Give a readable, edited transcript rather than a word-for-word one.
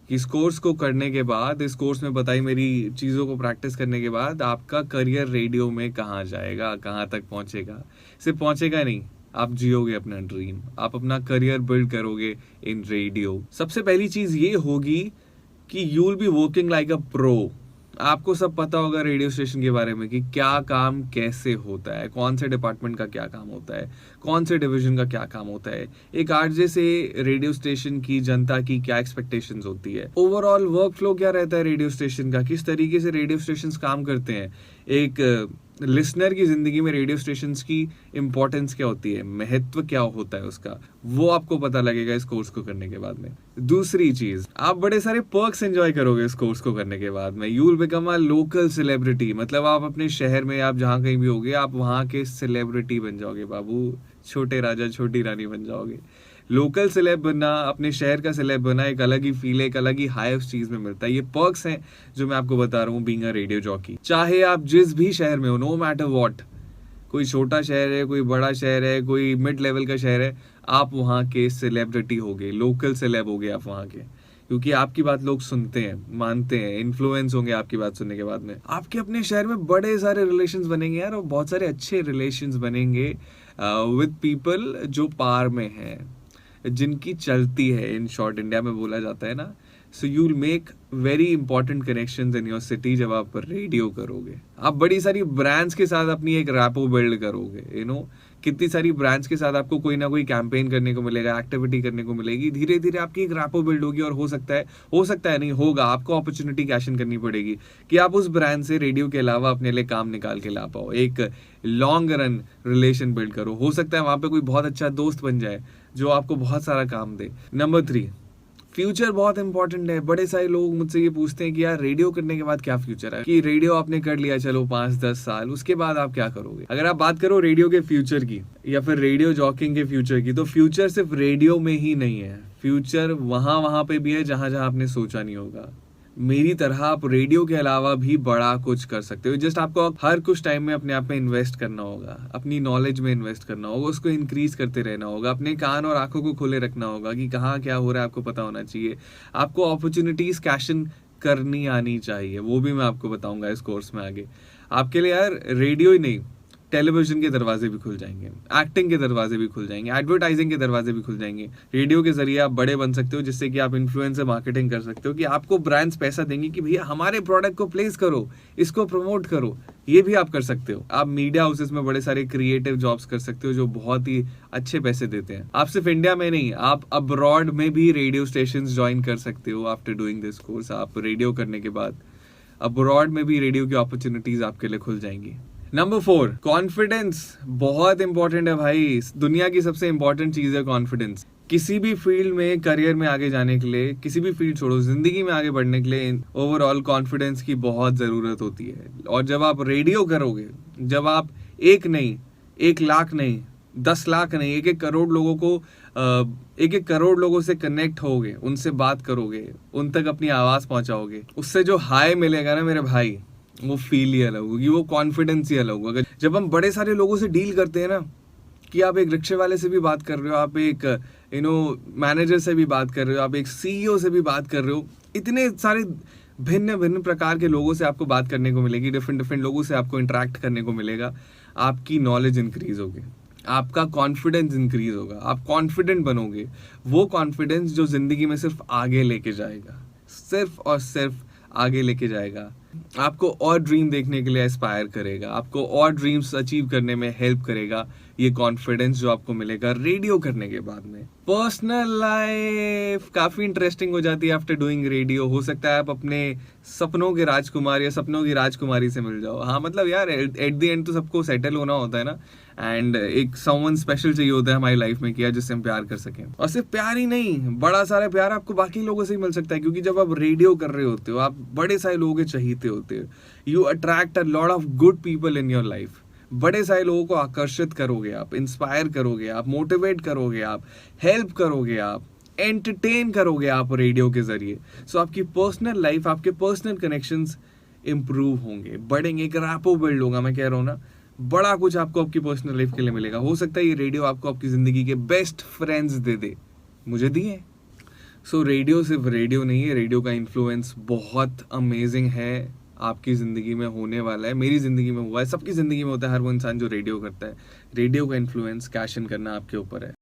कि इस कोर्स को करने के बाद, इस कोर्स में बताई मेरी चीज़ों को प्रैक्टिस करने के बाद आपका करियर रेडियो में कहाँ जाएगा, कहाँ तक पहुँचेगा। सिर्फ पहुँचेगा नहीं, आप जियोगे अपना ड्रीम, आप अपना करियर बिल्ड करोगे इन रेडियो। सबसे पहली चीज़ ये होगी कि you will be working like a pro. आपको सब पता होगा रेडियो स्टेशन के बारे में कि क्या काम कैसे होता है, कौन से डिपार्टमेंट का क्या काम होता है, कौन से डिवीजन का क्या काम होता है, एक आरजे से रेडियो स्टेशन की जनता की क्या एक्सपेक्टेशंस होती है, ओवरऑल वर्क फ्लो क्या रहता है रेडियो स्टेशन का, किस तरीके से रेडियो स्टेशन काम करते हैं, एक लिसनर की जिंदगी में रेडियो स्टेशंस की इंपॉर्टेंस क्या होती है, महत्व क्या होता है उसका, वो आपको पता लगेगा इस कोर्स को करने के बाद में। दूसरी चीज, आप बड़े सारे पर्क्स एंजॉय करोगे इस कोर्स को करने के बाद में। You will become a local celebrity, मतलब आप अपने शहर में, आप जहाँ कहीं भी होगे, आप वहाँ के सेलिब्रिटी बन जाओगे बाबू, छोटे राजा छोटी रानी बन जाओगे। लोकल सेलेब बनना, अपने शहर का सेलेब बनना एक अलग ही फील है, एक अलग ही हाई उस चीज में मिलता है। ये पर्क्स हैं जो मैं आपको बता रहा हूँ बीइंग अ रेडियो जॉकी। चाहे आप जिस भी शहर में हो, नो मैटर व्हाट, कोई छोटा शहर है, कोई बड़ा शहर है, कोई मिड लेवल का शहर है, आप वहाँ के सेलिब्रिटी होगे, लोकल सेलेब होगे आप वहाँ के, क्योंकि आपकी बात लोग सुनते हैं, मानते हैं, इन्फ्लुएंस होंगे आपकी बात सुनने के बाद में। आपके अपने शहर में बड़े सारे रिलेशंस बनेंगे यार, और बहुत सारे अच्छे रिलेशंस बनेंगे विद पीपल जो पार में हैं, जिनकी चलती है। इन शॉर्ट इंडिया में बोला जाता है ना, so you will make very important connections in your city जब आप रेडियो करोगे। आप बड़ी सारी ब्रांड्स के साथ अपनी एक रैपो बिल्ड करोगे, यू नो, कितनी सारी ब्रांड्स के साथ आपको कोई ना कोई कैंपेन करने को मिलेगा, एक्टिविटी करने को मिलेगी, धीरे धीरे आपकी एक रैपो बिल्ड होगी, और हो सकता है नहीं होगा, आपको अपॉर्चुनिटी कैश इन करनी पड़ेगी कि आप उस ब्रांड से रेडियो के अलावा अपने लिए काम निकाल के ला पाओ, एक लॉन्ग रन रिलेशन बिल्ड करो। हो सकता है वहां पे कोई बहुत अच्छा दोस्त बन जाए जो आपको बहुत सारा काम दे। नंबर 3, फ्यूचर बहुत इंपॉर्टेंट है। बड़े सारे लोग मुझसे ये पूछते हैं कि यार रेडियो करने के बाद क्या फ्यूचर है, कि रेडियो आपने कर लिया चलो 5-10 साल, उसके बाद आप क्या करोगे। अगर आप बात करो रेडियो के फ्यूचर की या फिर रेडियो जॉकिंग के फ्यूचर की, तो फ्यूचर सिर्फ रेडियो में ही नहीं है, फ्यूचर वहां वहां पे भी है जहां जहां आपने सोचा नहीं होगा। मेरी तरह आप रेडियो के अलावा भी बड़ा कुछ कर सकते हो। जस्ट आपको हर कुछ टाइम में अपने आप में इन्वेस्ट करना होगा, अपनी नॉलेज में इन्वेस्ट करना होगा, उसको इंक्रीज करते रहना होगा, अपने कान और आंखों को खुले रखना होगा कि कहाँ क्या हो रहा है आपको पता होना चाहिए। आपको अपॉर्चुनिटीज कैश इन करनी आनी चाहिए, वो भी मैं आपको बताऊंगा इस कोर्स में आगे। आपके लिए यार रेडियो ही नहीं, टेलीविजन के दरवाजे भी खुल जाएंगे, एक्टिंग के दरवाजे भी खुल जाएंगे, एडवर्टाइजिंग के दरवाजे भी खुल जाएंगे। रेडियो के जरिए आप बड़े बन सकते हो, जिससे कि आप इन्फ्लुएंसर मार्केटिंग कर सकते हो, कि आपको ब्रांड्स पैसा देंगे कि भैया हमारे प्रोडक्ट को प्लेस करो, इसको प्रमोट करो। ये भी आप कर सकते हो। आप मीडिया हाउसेस में बड़े सारे क्रिएटिव जॉब्स कर सकते हो जो बहुत ही अच्छे पैसे देते हैं। आप सिर्फ इंडिया में नहीं, आप अब्रॉड में भी रेडियो स्टेशन ज्वाइन कर सकते हो आफ्टर डूइंग दिस कोर्स। आप रेडियो करने के बाद अब्रॉड में भी रेडियो की अपॉर्चुनिटीज आपके लिए खुल जाएंगी। नंबर 4, कॉन्फिडेंस बहुत इंपॉर्टेंट है भाई। दुनिया की सबसे इंपॉर्टेंट चीज है कॉन्फिडेंस। किसी भी फील्ड में, करियर में आगे जाने के लिए, किसी भी फील्ड छोड़ो, जिंदगी में आगे बढ़ने के लिए ओवरऑल कॉन्फिडेंस की बहुत जरूरत होती है। और जब आप रेडियो करोगे, जब आप एक नहीं, 1 लाख नहीं, 10 लाख नहीं, 1-1 करोड़ लोगों को 1-1 करोड़ लोगों से कनेक्ट होगे, उनसे बात करोगे, उन तक अपनी आवाज पहुंचाओगे, उससे जो हाई मिलेगा ना मेरे भाई, वो फील ही अलग होगी, वो कॉन्फिडेंस ही अलग होगा। जब हम बड़े सारे लोगों से डील करते हैं ना, कि आप एक रिक्शे वाले से भी बात कर रहे हो, आप एक मैनेजर से भी बात कर रहे हो, आप एक सीईओ से भी बात कर रहे हो, इतने सारे भिन्न भिन्न प्रकार के लोगों से आपको बात करने को मिलेगी, डिफरेंट डिफरेंट लोगों से आपको इंटरेक्ट करने को मिलेगा। आपकी नॉलेज इंक्रीज होगी, आपका कॉन्फिडेंस इंक्रीज होगा, आप कॉन्फिडेंट बनोगे। वो कॉन्फिडेंस जो जिंदगी में सिर्फ आगे लेके जाएगा, सिर्फ और सिर्फ आगे लेके जाएगा, आपको और ड्रीम देखने के लिए इंस्पायर करेगा, आपको और ड्रीम्स अचीव करने में हेल्प करेगा। ये कॉन्फिडेंस जो आपको मिलेगा रेडियो करने के बाद में। पर्सनल लाइफ काफी इंटरेस्टिंग हो जाती है आफ्टर डूइंग रेडियो। हो सकता है आप अपने सपनों के राजकुमार या सपनों की राजकुमारी से मिल जाओ। हाँ मतलब यार एट द एंड तो सबको सेटल होना होता है ना, एंड एक समवन स्पेशल चाहिए होता है हमारी लाइफ में, किया जिससे हम प्यार कर सकें। और सिर्फ प्यार ही नहीं, बड़ा सारा प्यार आपको बाकी लोगों से ही मिल सकता है, क्योंकि जब आप रेडियो कर रहे होते हो, आप बड़े सारे लोगों के चहीते होते हो। You attract a lot of good people in your life. बड़े सारे लोगों को आकर्षित करोगे आप, इंस्पायर करोगे आप, मोटिवेट करोगे आप, हेल्प करोगे आप, एंटरटेन करोगे आप रेडियो के जरिए। सो आपकी पर्सनल लाइफ, आपके पर्सनल कनेक्शंस इंप्रूव होंगे, बढ़ेंगे, एक रैपो बिल्ड होगा। मैं कह रहा हूँ ना, बड़ा कुछ आपको आपकी पर्सनल लाइफ के लिए मिलेगा। हो सकता है ये रेडियो आपको आपकी जिंदगी के बेस्ट फ्रेंड्स दे दे, मुझे दिए। सो रेडियो सिर्फ रेडियो नहीं है, रेडियो का इन्फ्लुएंस बहुत अमेजिंग है, आपकी ज़िंदगी में होने वाला है, मेरी ज़िंदगी में हुआ है, सबकी ज़िंदगी में होता है, हर वो इंसान जो रेडियो करता है। रेडियो का इन्फ्लुएंस कैश इन करना आपके ऊपर है।